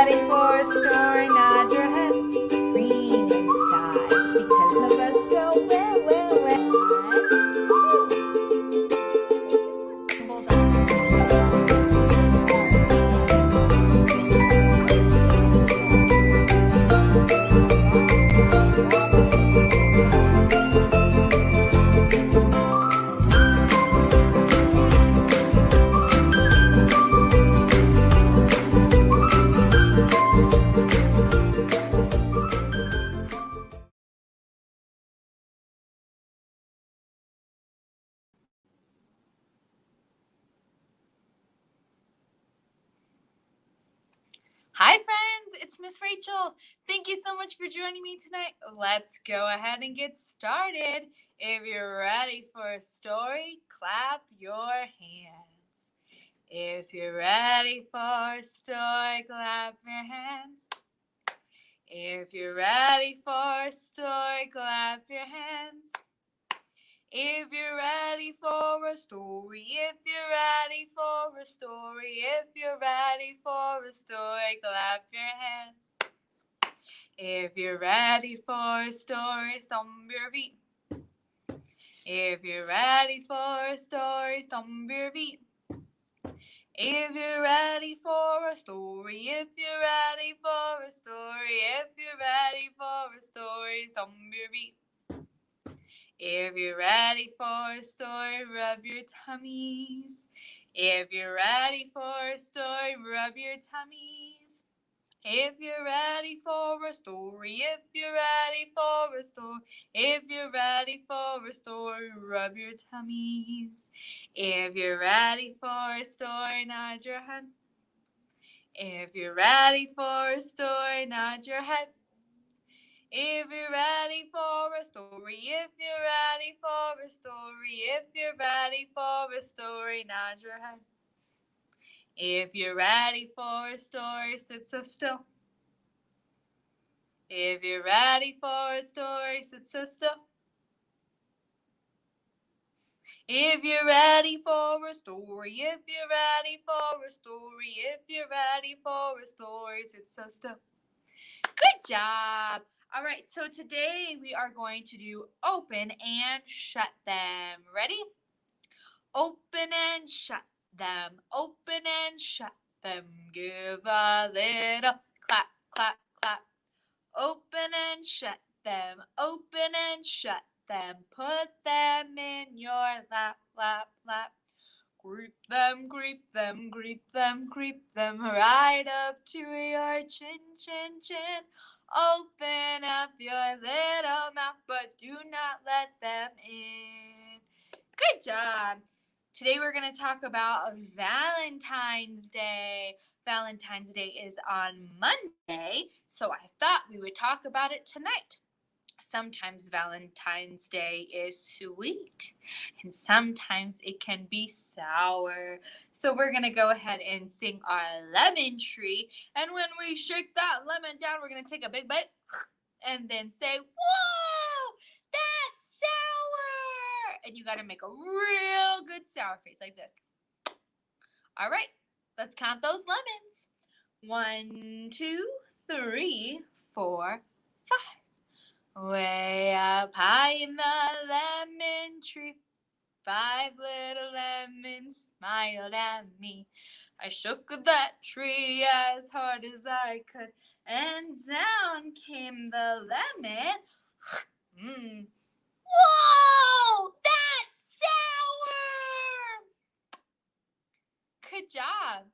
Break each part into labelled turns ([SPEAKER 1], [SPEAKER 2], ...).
[SPEAKER 1] ready for a story, nod your head. Green inside, because of us go where, where, where. Hi friends, it's Miss Rachel. Thank you so much for joining me tonight. Let's go ahead and get started. If you're ready for a story, clap your hands. If you're ready for a story, clap your hands. If you're ready for a story, clap your hands. If you're ready for a story, if you're ready for a story, if you're ready for a story, clap your hands. If you're ready for a story, stomp your feet. If you're ready for a story, stomp your feet. If you're ready for a story, if you're ready for a story, if you're ready for a story, stomp your feet. If you're ready for a story, rub your tummies. If you're ready for a story, rub your tummies. If you're ready for a story, if you're ready for a story, if you're ready for a story, rub your tummies. If you're ready for a story, nod your head. If you're ready for a story, nod your head. If you're ready for a story, if you're ready for a story, if you're ready for a story, nod your head. If you're ready for a story, sit so still. If you're ready for a story, sit so still. If you're ready for a story, if you're ready for a story, if you're ready for a story, sit so still. Good job. All right, so today we are going to do open and shut them. Ready? Open and shut them. Open and shut them. Give a little clap, clap, clap. Open and shut them. Open and shut them. Put them in your lap, lap, lap. Creep them, creep them, creep them, creep them right up to your chin, chin, chin. Open up your little mouth, but do not let them in. Good job. Today we're going to talk about Valentine's Day. Valentine's Day is on Monday, so I thought we would talk about it tonight. Sometimes Valentine's Day is sweet, and sometimes it can be sour. So we're going to go ahead and sing our lemon tree, and when we shake that lemon down, we're going to take a big bite and then say, whoa, that's sour! And you got to make a real good sour face like this. All right, let's count those lemons. 1, 2, 3, 4, 5. Way up high in the lemon tree, 5 little lemons smiled at me. I shook that tree as hard as I could, and down came the lemon. Whoa! That's sour! Good job.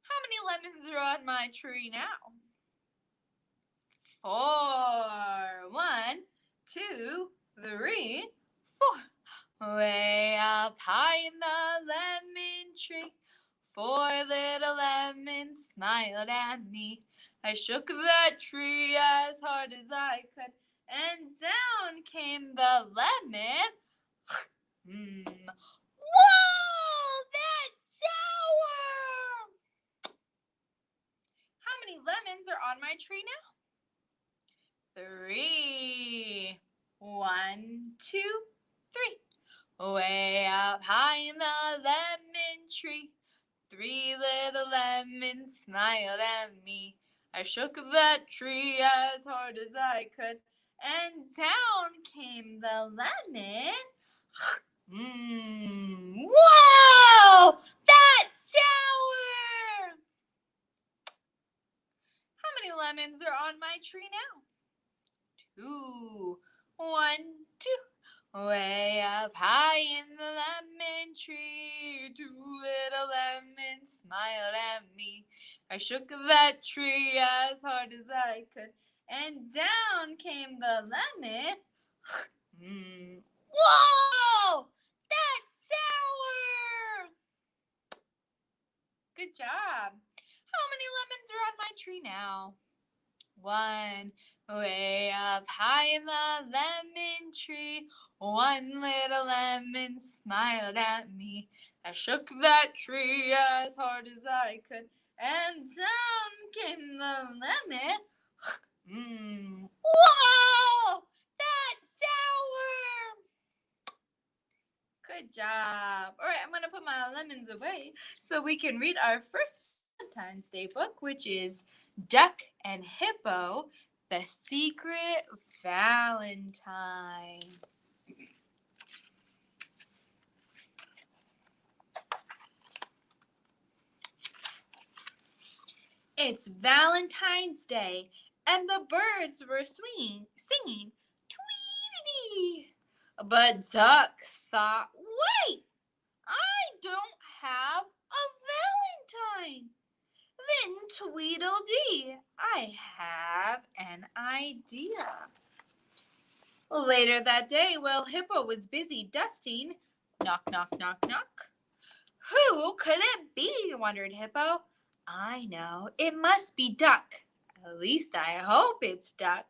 [SPEAKER 1] How many lemons are on my tree now? 4. 1, 2, 3, 4. Way up high in the lemon tree, 4 little lemons smiled at me. I shook that tree as hard as I could, and down came the lemon. Whoa! That's sour! How many lemons are on my tree now? 3. 1, 2, 3. Way up high in the lemon tree, 3 little lemons smiled at me. I shook that tree as hard as I could, and down came the lemon. Whoa! That's sour! How many lemons are on my tree now? 2. 1, 2. Way up high in the lemon tree, 2 little lemons smiled at me. I shook that tree as hard as I could, and down came the lemon. Whoa! That's sour! Good job. How many lemons are on my tree now? 1. Way up high in the lemon tree, 1 little lemon smiled at me. I shook that tree as hard as I could, and down came the lemon. Whoa! That's sour! Good job. All right, I'm going to put my lemons away so we can read our first Valentine's Day book, which is Duck and Hippo, The Secret Valentine. It's Valentine's Day, and the birds were singing, Tweety. But Duck thought, wait, I don't have a Valentine. Then Tweedledee, I have an idea. Later that day, while Hippo was busy dusting, knock, knock, knock, knock. Who could it be? Wondered Hippo. I know, it must be Duck. At least I hope it's Duck.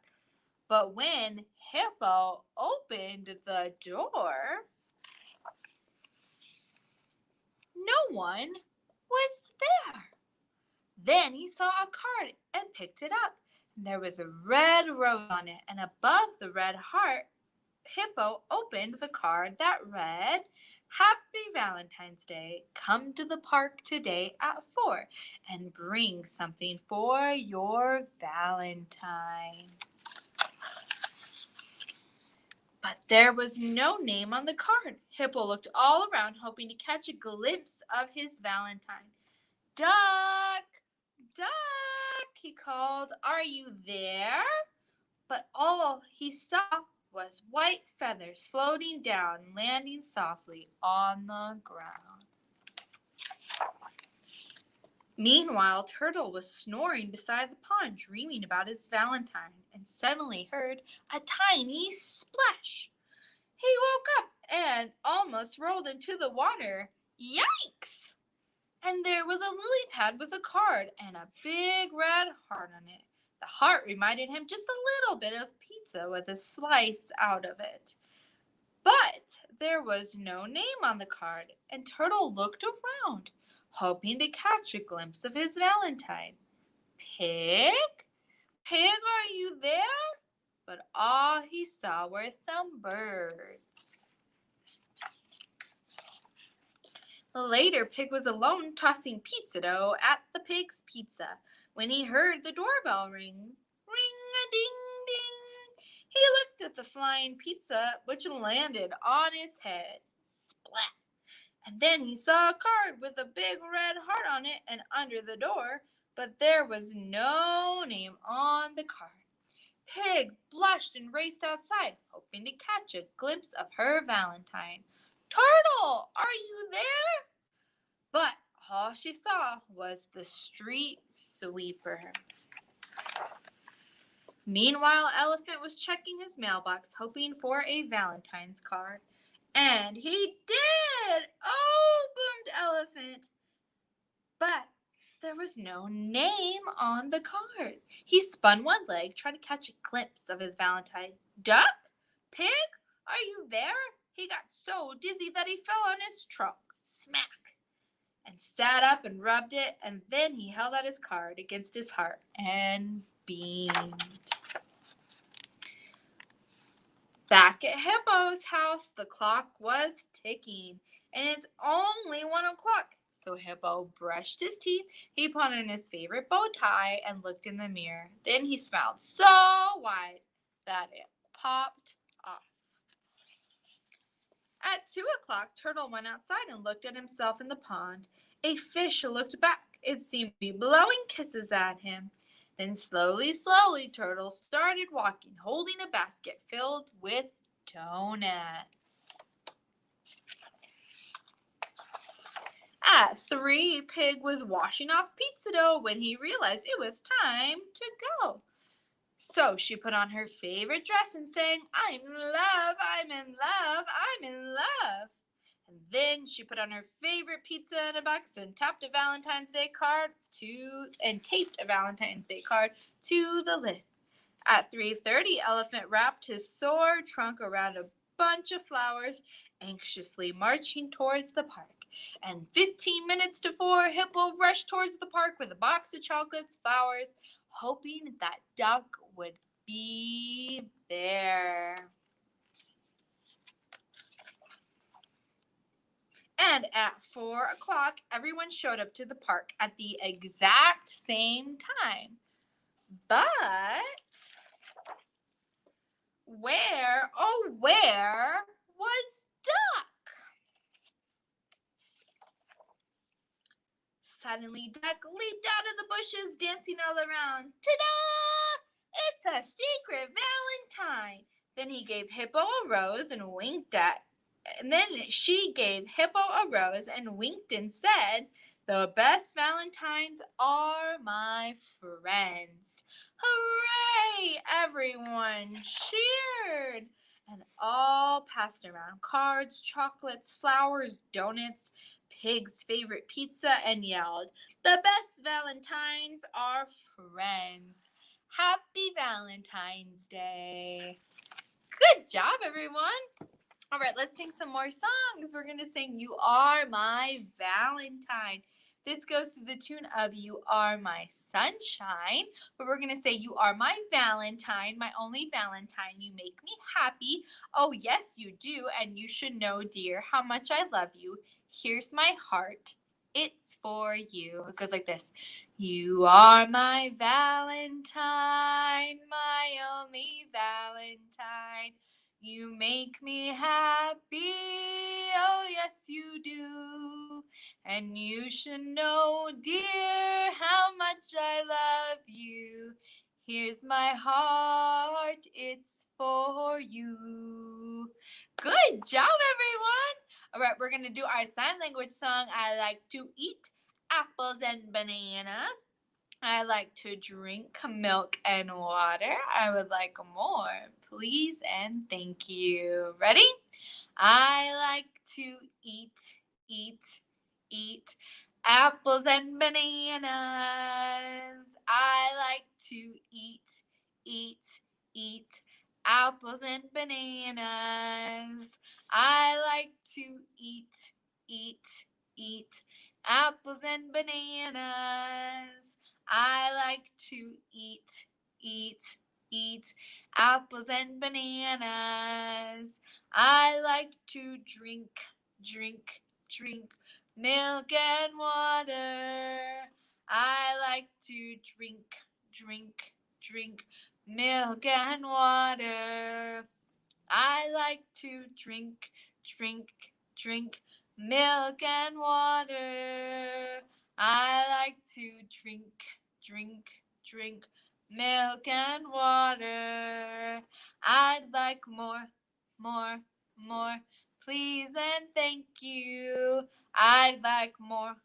[SPEAKER 1] But when Hippo opened the door, no one was there. Then he saw a card and picked it up. There was a red rose on it, and above the red heart, Hippo opened the card that read, Happy Valentine's Day. Come to the park today at 4 and bring something for your Valentine. But there was no name on the card. Hippo looked all around, hoping to catch a glimpse of his Valentine. Duck! Duck! He called. Are you there? But all he saw was white feathers floating down, landing softly on the ground. Meanwhile, Turtle was snoring beside the pond, dreaming about his Valentine, and suddenly heard a tiny splash. He woke up and almost rolled into the water. Yikes! And there was a lily pad with a card and a big red heart on it. The heart reminded him just a little bit of pizza with a slice out of it. But there was no name on the card, and Turtle looked around, hoping to catch a glimpse of his Valentine. Pig? Pig, are you there? But all he saw were some birds. Later, Pig was alone tossing pizza dough at the pig's pizza when he heard the doorbell ring. Ring-a-ding-ding. He looked at the flying pizza, which landed on his head. Splat. And then he saw a card with a big red heart on it and under the door, but there was no name on the card. Pig blushed and raced outside, hoping to catch a glimpse of her Valentine. Turtle, are you there? But all she saw was the street sweeper. Meanwhile, Elephant was checking his mailbox, hoping for a Valentine's card. And he did! Oh, boomed Elephant. But there was no name on the card. He spun one leg, trying to catch a glimpse of his Valentine. Duck? Pig? Are you there? He got so dizzy that he fell on his trunk. Smack! And sat up and rubbed it, and then he held out his card against his heart and beamed. Back at Hippo's house, the clock was ticking, and it's only 1 o'clock, So Hippo brushed his teeth, he put on his favorite bow tie, and looked in the mirror. Then he smiled so wide that it popped off. At 2 o'clock, Turtle went outside and looked at himself in the pond. A fish looked back. It seemed to be blowing kisses at him. Then slowly, slowly, Turtle started walking, holding a basket filled with donuts. At 3, Pig was washing off pizza dough when he realized it was time to go. So she put on her favorite dress and sang, "I'm in love, I'm in love, I'm in love." And then she put on her favorite pizza in a box and taped a Valentine's Day card to the lid. At 3:30, Elephant wrapped his sore trunk around a bunch of flowers, anxiously marching towards the park. And 15 minutes to 4, Hippo rushed towards the park with a box of chocolates, flowers, hoping that Duck would be there. And at 4 o'clock, everyone showed up to the park at the exact same time. But where, oh, where was Duck? Suddenly, Duck leaped out of the bushes, dancing all around. Ta-da! It's a secret Valentine. Then he gave Hippo a rose and winked at. And then she gave Hippo a rose and winked and said, "The best Valentines are my friends." Hooray! Everyone cheered. And all passed around cards, chocolates, flowers, donuts, Pig's favorite pizza, and yelled, "The best Valentines are friends. Happy Valentine's Day." Good job, everyone. All right, let's sing some more songs. We're going to sing "You Are My Valentine." This goes to the tune of "You Are My Sunshine," but we're going to say "You are my Valentine, my only Valentine. You make me happy. Oh, yes, you do. And you should know, dear, how much I love you. Here's my heart. It's for you." It goes like this. "You are my Valentine, my only Valentine. You make me happy, oh yes you do. And you should know, dear, how much I love you. Here's my heart, it's for you." Good job, everyone. All right, we're going to do our sign language song, "I like to eat apples and bananas. I like to drink milk and water. I would like more, please and thank you." Ready? I like to eat, eat apples and bananas. I like to eat, eat apples and bananas. I like to eat apples and bananas. I like to eat apples and bananas. I like to drink milk and water. I like to drink milk and water. I like to drink milk and water. I like to drink milk and water. I'd like more, please and thank you. I'd like more,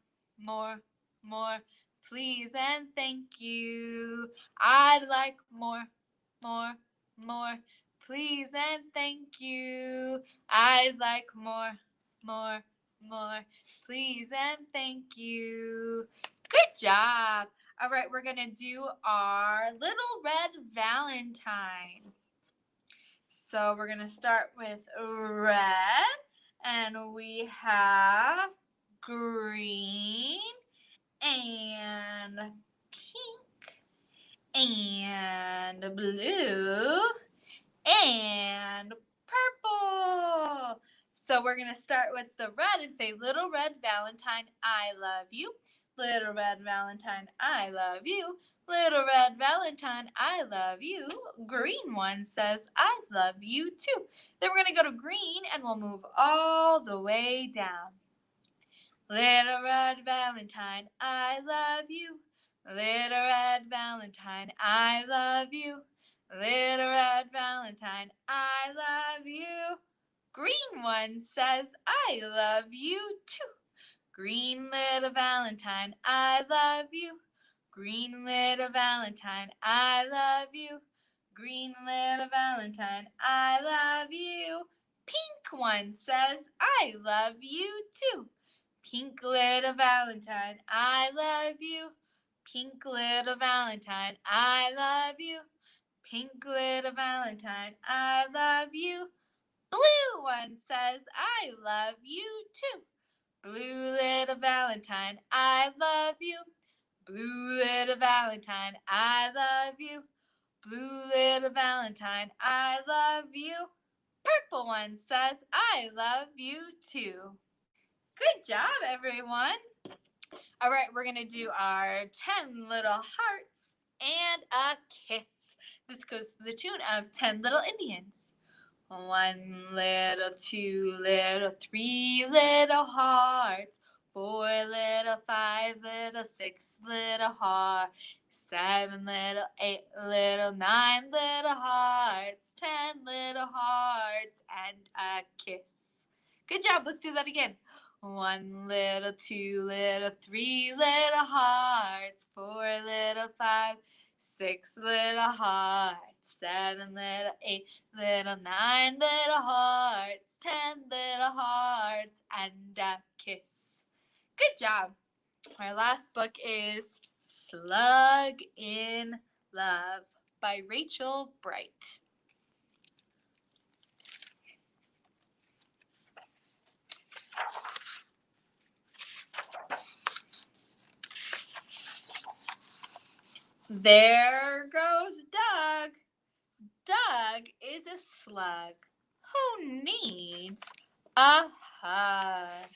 [SPEAKER 1] please and thank you. I'd like more, please and thank you. I'd like more, please and thank you. Good job. All right, we're going to do our Little Red Valentine. So we're going to start with red, and we have green and pink and blue and purple. So we're going going to start with the red and say, Little Red Valentine, I love you. Little Red Valentine, I love you. Little Red Valentine, I love you. Green one says, I love you too. Then we're going to go to green and we'll move all the way down. Little Red Valentine, I love you. Little Red Valentine, I love you. Little Red Valentine, I love you. Green one says, I love you too. Green little Valentine, I love you. Green little Valentine, I love you. Green little Valentine, I love you. Pink one says, I love you too. Pink little Valentine, I love you. Pink little Valentine, I love you. Pink little Valentine, I love you. Blue one says, I love you too. Blue little Valentine, I love you. Blue little Valentine, I love you. Blue little Valentine, I love you. Purple one says, I love you too. Good job, everyone. All right, we're going to do our 10 little hearts and a kiss. This goes to the tune of 10 Little Indians. 1 little, 2 little, 3 little hearts. 4 little, 5 little, 6 little hearts. 7 little, 8 little, 9 little hearts. 10 little hearts and a kiss. Good job. Let's do that again. 1 little, 2 little, 3 little hearts. 4 little, 5, 6 little hearts. 7 little, 8 little, 9 little hearts. 10 little hearts and a kiss. Good job. Our last book is Slug in Love by Rachel Bright. There goes Doug. Doug is a slug who needs a hug.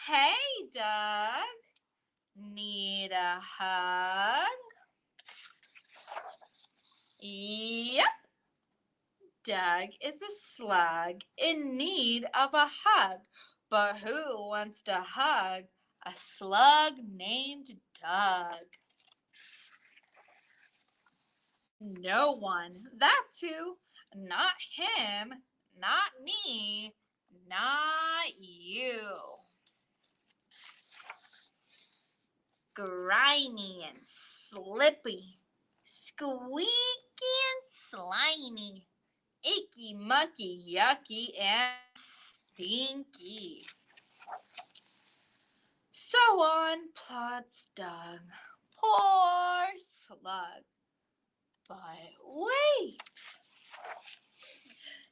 [SPEAKER 1] Hey, Doug. Need a hug? Yep. Doug is a slug in need of a hug. But who wants to hug a slug named Doug? No one. That's who. Not him. Not me. Not you. Grimy and slippy. Squeaky and slimy. Icky, mucky, yucky, and stinky. So on plods Doug. Poor slug. But wait.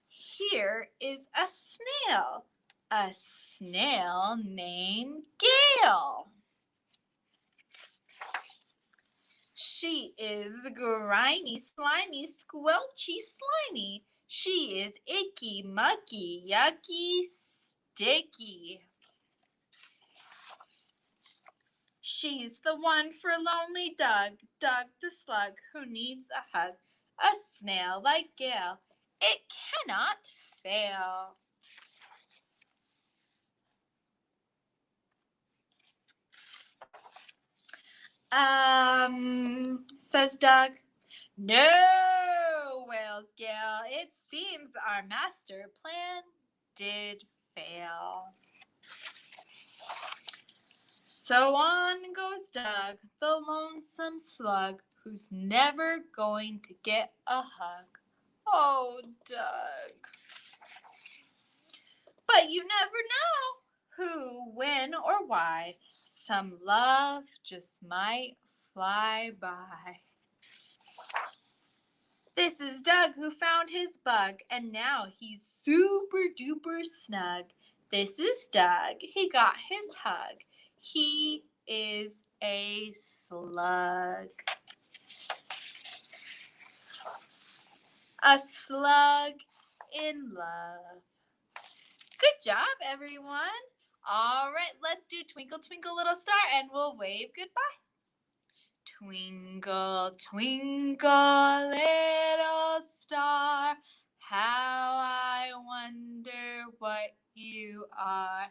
[SPEAKER 1] Here is a snail. A snail named Gail. She is grimy, slimy, squelchy, slimy. She is icky, mucky, yucky, sticky. She's the one for lonely Doug, Doug the slug who needs a hug. A snail like Gail, it cannot fail. Says Doug. No, wails Gail. It seems our master plan did fail. So on goes Doug, the lonesome slug, who's never going to get a hug. Oh, Doug. But you never know who, when, or why. Some love just might fly by. This is Doug who found his bug, and now he's super duper snug. This is Doug. He got his hug. He is a slug. A slug in love. Good job, everyone. All right, let's do Twinkle, Twinkle, Little Star, and we'll wave goodbye. Twinkle, twinkle, little star, how I wonder what you are.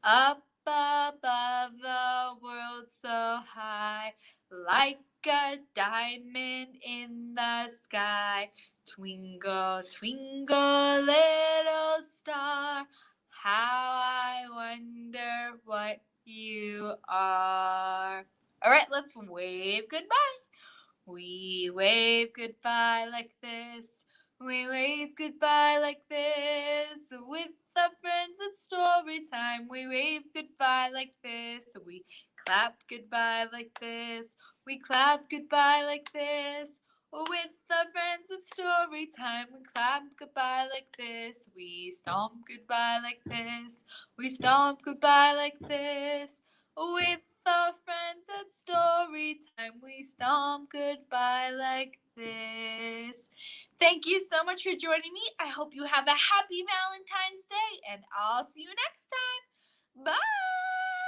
[SPEAKER 1] Up above the world so high, like a diamond in the sky. Twinkle, twinkle, little star, how I wonder what you are. All right, let's wave goodbye. We wave goodbye like this. We wave goodbye like this. With our friends at story time, we wave goodbye like this. We clap goodbye like this. We clap goodbye like this. With our friends at story time, we clap goodbye like this. We stomp goodbye like this. We stomp goodbye like this. With our friends at story time, we stomp goodbye like this. Thank you so much for joining me. I hope you have a happy Valentine's Day, and I'll see you next time. Bye!